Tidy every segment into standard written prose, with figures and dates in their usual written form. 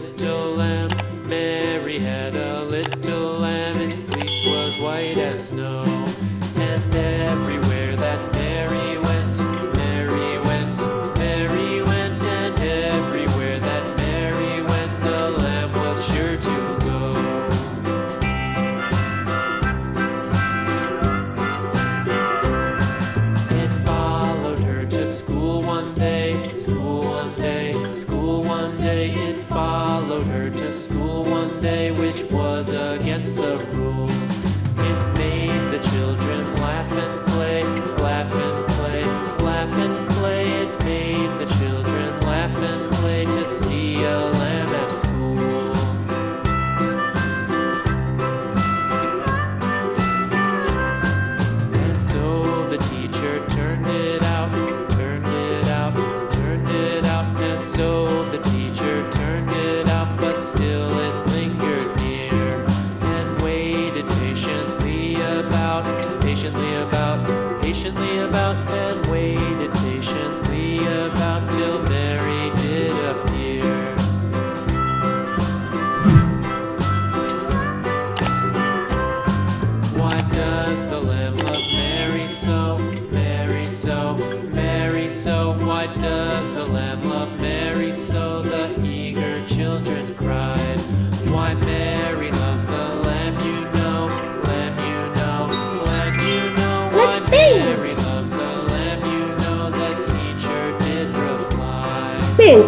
little lamb. Mary had a little lamb. Its fleece was white as snow. And everywhere that Mary went, Mary went, Mary went. And everywhere that Mary went, the lamb was sure to go. It followed her to school one day, school one day, school one day. It followed her to school one day, which was against the rules. It made the children laugh and play, laugh and play, laugh and play. It made the children laugh and play to see a lamb at school. And so the teacher turned it out, turned it out, turned it out. And so the teacher turned it out, but still it lingered near and waited patiently about, patiently about, patiently about, and waited patiently about till Mary did appear. Why does the lamb love Mary so, Mary so, Mary so? Why does the lamb love Mary so? The eager children cried. Why Mary loves the lamb, you know, lamb, you know, lamb, you know. Let's Why paint. Mary loves the lamb, you know, the teacher did reply. Pink.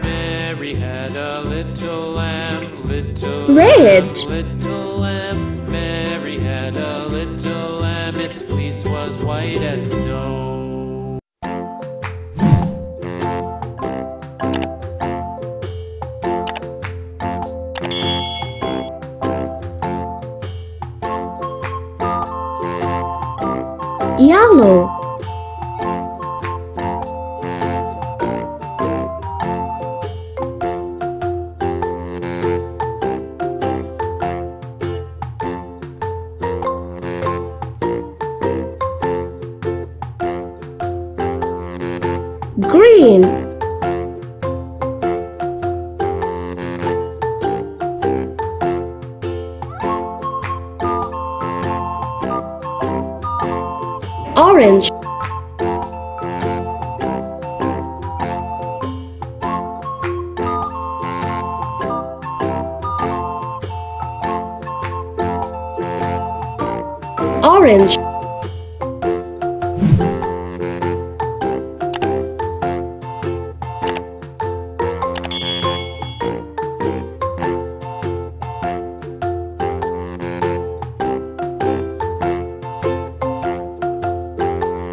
Mary had a little lamb, little Red. lamb, little lamb. Mary had a little lamb. Its fleece was white as snow. Yellow. Green. Orange. Orange.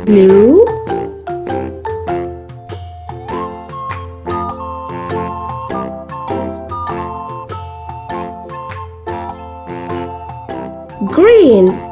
Blue. Green.